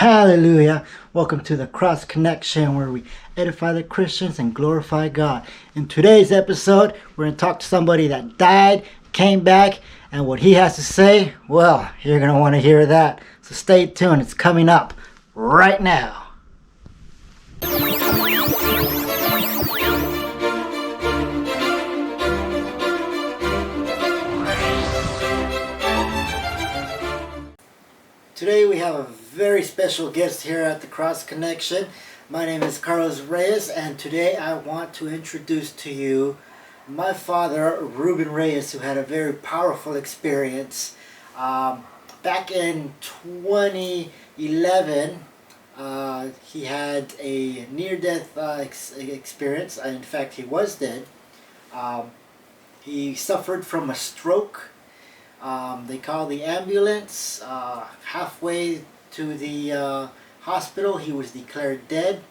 Hallelujah. Welcome to the Cross Connection, where we edify the Christians and glorify God. In today's episode, we're going to talk to somebody that died, came back, and what he has to say, well, you're going to want to hear that. So stay tuned. It's coming up right now. Today we have a very special guest here at the Cross Connection. My name is Carlos Reyes, and today I want to introduce to you my father, Ruben Reyes, who had a very powerful experience. Back in 2011, he had a near-death experience. In fact, he was dead. He suffered from a stroke. They called the ambulance. Halfway to the hospital, he was declared dead.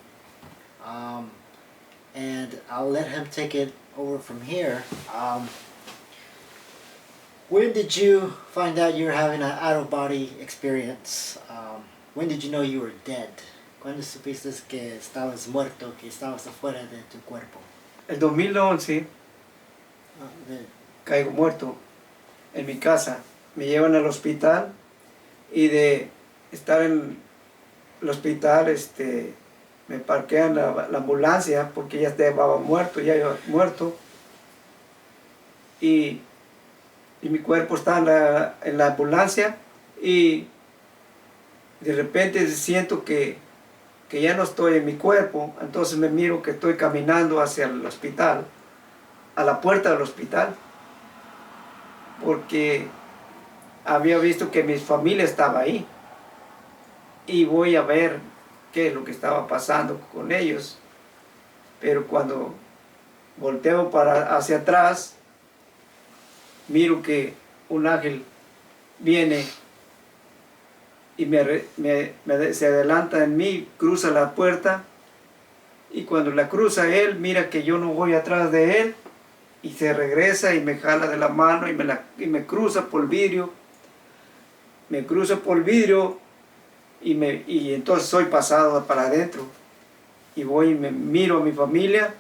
And I'll let him take it over from here. When did you find out you were having an out-of-body experience? When did you know you were dead? ¿Cuándo supiste que estabas muerto, que estabas afuera de tu cuerpo? El 2011 caigo muerto en mi casa. Me llevan al hospital y de estar en el hospital me parquean la ambulancia porque ya estaba muerto, ya iba muerto, y mi cuerpo está en la ambulancia, y de repente siento que ya no estoy en mi cuerpo. Entonces me miro que estoy caminando hacia el hospital, a la puerta del hospital, porque había visto que mi familia estaba ahí, y voy a ver qué es lo que estaba pasando con ellos. Pero cuando volteo hacia atrás, miro que un ángel viene y se adelanta en mí, cruza la puerta, y cuando la cruza él, mira que yo no voy atrás de él, y se regresa y me jala de la mano y me cruza por el vidrio. Me cruza por el vidrio y entonces soy pasado para adentro. Y voy y me miro a mi familia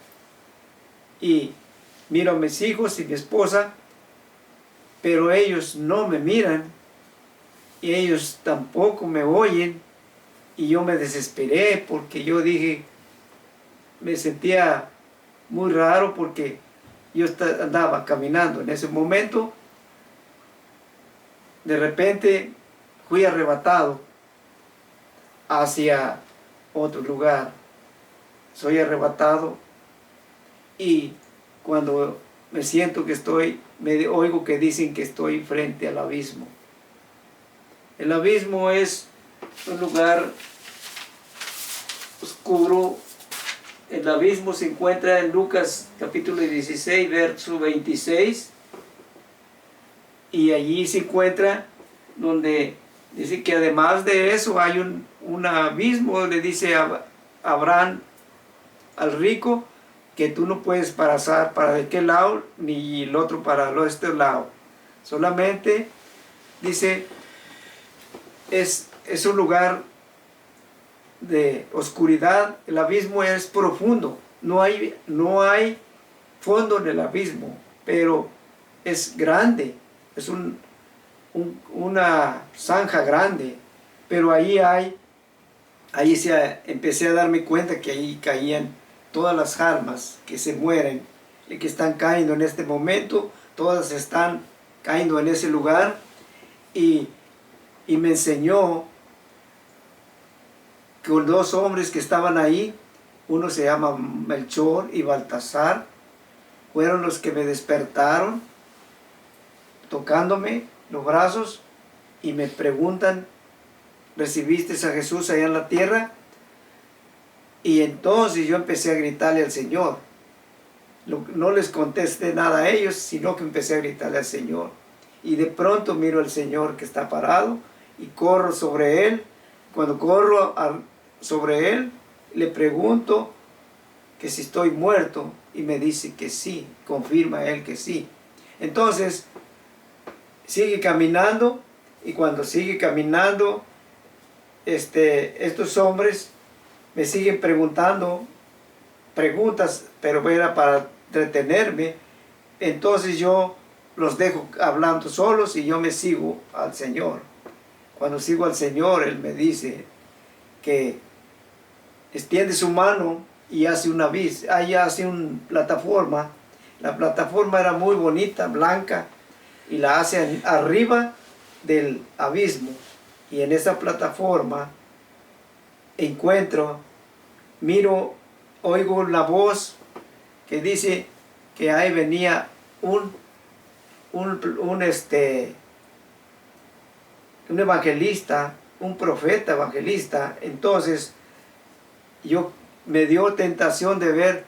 y miro a mis hijos y mi esposa, pero ellos no me miran y ellos tampoco me oyen, y yo me desesperé porque yo dije, me sentía muy raro porque yo andaba caminando. En ese momento, de repente, fui arrebatado hacia otro lugar. Soy arrebatado, y cuando me siento que me oigo que dicen que estoy frente al abismo. El abismo es un lugar oscuro. El abismo se encuentra en Lucas capítulo 16, verso 26, y allí se encuentra donde dice que además de eso hay un abismo. Le dice a Abraham, al rico, que tú no puedes pasar para de qué lado, ni el otro para el este lado. Solamente, dice, es un lugar de oscuridad. El abismo es profundo, no hay fondo en el abismo, pero es grande, es una zanja grande, pero empecé a darme cuenta que ahí caían todas las almas que se mueren y que están cayendo en este momento. Todas están cayendo en ese lugar, y me enseñó con dos hombres que estaban ahí. Uno se llama Melchor y Baltasar. Fueron los que me despertaron, tocándome los brazos, y me preguntan, ¿recibiste a Jesús allá en la tierra? Y entonces yo empecé a gritarle al Señor. No les contesté nada a ellos, sino que empecé a gritarle al Señor. Y de pronto miro al Señor que está parado, y corro sobre él. Cuando corro sobre él, le pregunto que si estoy muerto, y me dice que sí, confirma él que sí. Entonces sigue caminando, y cuando sigue caminando estos hombres me siguen preguntando preguntas, pero era para entretenerme. Entonces yo los dejo hablando solos y yo me sigo al Señor. Cuando sigo al Señor, Él me dice que extiende su mano y hace una ahí hace una plataforma. La plataforma era muy bonita, blanca, y la hace arriba del abismo. Y en esa plataforma miro, oigo la voz que dice que ahí venía un evangelista, un profeta evangelista. Entonces me dio tentación de ver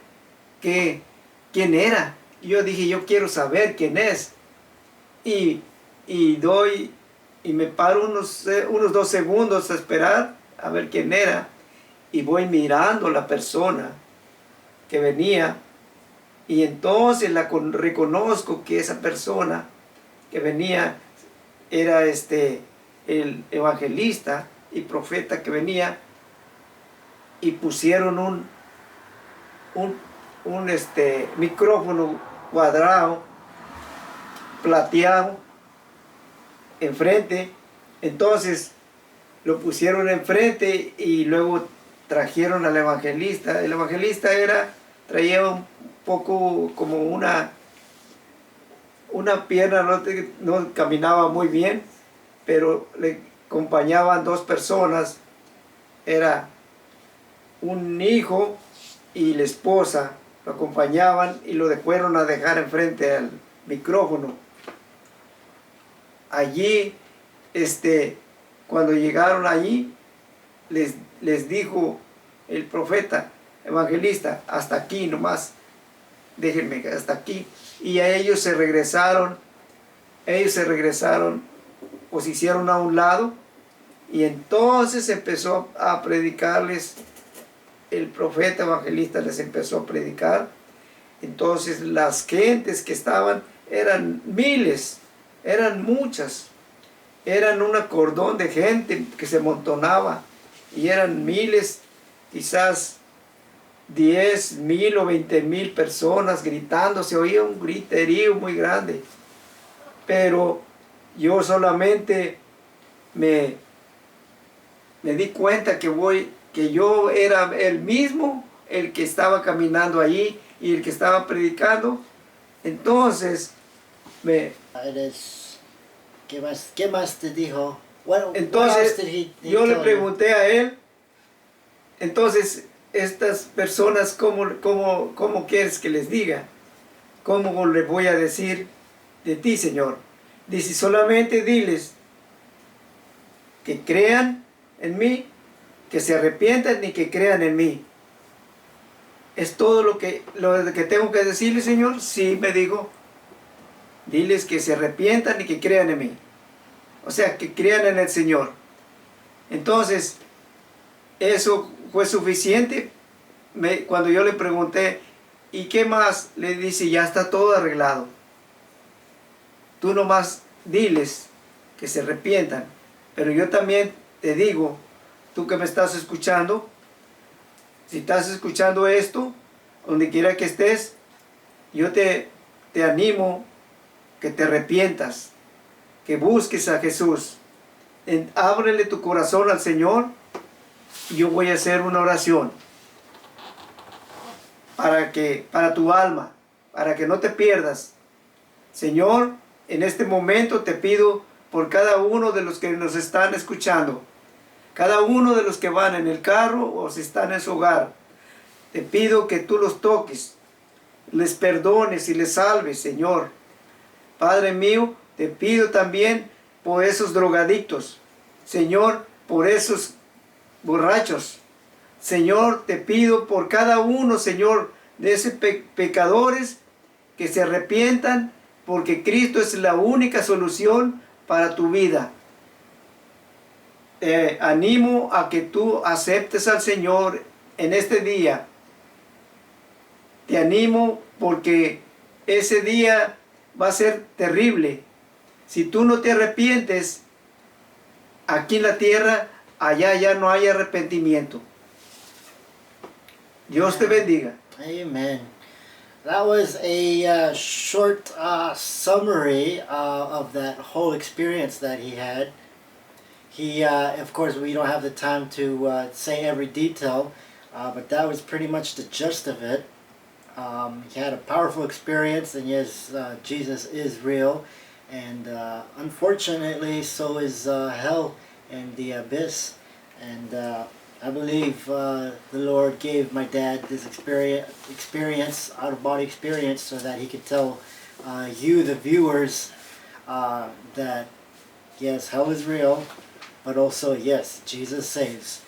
quién era. Yo dije, yo quiero saber quién es. Y me paro unos 2 segundos a esperar a ver quién era. Y voy mirando la persona que venía. Y entonces reconozco que esa persona que venía era el evangelista y profeta que venía, y pusieron un micrófono cuadrado, plateado, enfrente. Entonces lo pusieron enfrente y luego trajeron al evangelista. El evangelista traía un poco como una pierna, no caminaba muy bien, pero le acompañaban 2 personas. Era un hijo y la esposa, lo acompañaban y lo fueron a dejar enfrente al micrófono. Allí, cuando llegaron allí, les dijo el profeta, evangelista, hasta aquí nomás, déjenme hasta aquí. Y a ellos se regresaron, o se hicieron a un lado, y entonces empezó a predicarles. El profeta evangelista les empezó a predicar. Entonces las gentes que estaban eran miles, eran muchas, eran un cordón de gente que se amontonaba, y eran miles, quizás 10,000 o 20,000 personas gritando. Se oía un griterío muy grande, pero yo solamente me di cuenta que yo era el mismo, el que estaba caminando allí y el que estaba predicando. Entonces ¿Qué más te dijo? entonces yo le pregunté a él, entonces, estas personas, ¿cómo quieres que les diga? ¿Cómo les voy a decir de ti, Señor? Dice, solamente diles que crean en mí, que se arrepientan y que crean en mí. ¿Es todo lo que tengo que decirles, Señor? Sí, me dijo. Diles que se arrepientan y que crean en mí. O sea, que crean en el Señor. Entonces, eso fue suficiente. Cuando yo le pregunté, ¿y qué más? Le dice, ya está todo arreglado. Tú nomás diles que se arrepientan. Pero yo también te digo, tú que me estás escuchando, si estás escuchando esto, donde quiera que estés, yo te animo que te arrepientas, que busques a Jesús. Ábrele tu corazón al Señor, y yo voy a hacer una oración para tu alma, para que no te pierdas. Señor, en este momento te pido por cada uno de los que nos están escuchando, cada uno de los que van en el carro o si están en su hogar. Te pido que tú los toques, les perdones y les salves, Señor. Padre mío, te pido también por esos drogadictos, Señor, por esos borrachos. Señor, te pido por cada uno, Señor, de esos pecadores que se arrepientan, porque Cristo es la única solución para tu vida. Te animo a que tú aceptes al Señor en este día. Te animo porque ese día va a ser terrible. Si tú no te arrepientes, aquí en la tierra allá ya no hay arrepentimiento. Dios te bendiga. Amen. That was a short summary of that whole experience that he had. He, of course, we don't have the time to say every detail, but that was pretty much the gist of it. He had a powerful experience, and yes, Jesus is real, and unfortunately, so is hell and the abyss. And I believe the Lord gave my dad this experience, out-of-body experience, so that he could tell you, the viewers, that yes, hell is real, but also yes, Jesus saves.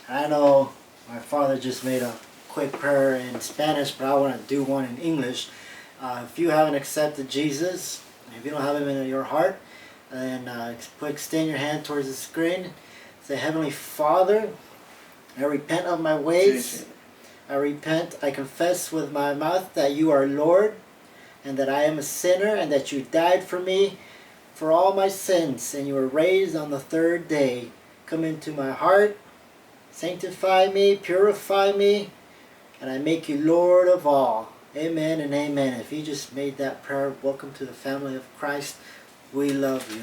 I know my father just made a quick prayer in Spanish, but I want to do one in English. If you haven't accepted Jesus, if you don't have him in your heart, then extend your hand towards the screen. Say, Heavenly Father, I repent of my ways. I repent, I confess with my mouth that you are Lord, and that I am a sinner, and that you died for me for all my sins, and you were raised on the third day. Come into my heart, sanctify me, purify me, and I make you Lord of all. Amen and amen. If you just made that prayer, welcome to the family of Christ. We love you.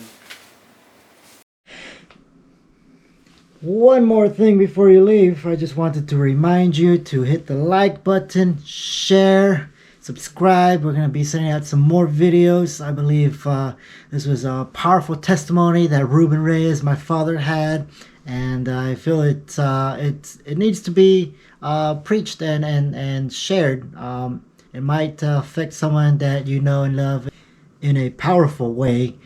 One more thing before you leave. I just wanted to remind you to hit the like button, share, subscribe. We're going to be sending out some more videos. I believe this was a powerful testimony that Ruben Reyes, my father, had. And I feel it needs to be preached and shared. It might affect someone that you know and love in a powerful way.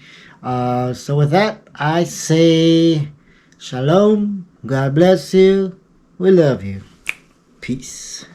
So with that, I say shalom. God bless you. We love you. Peace.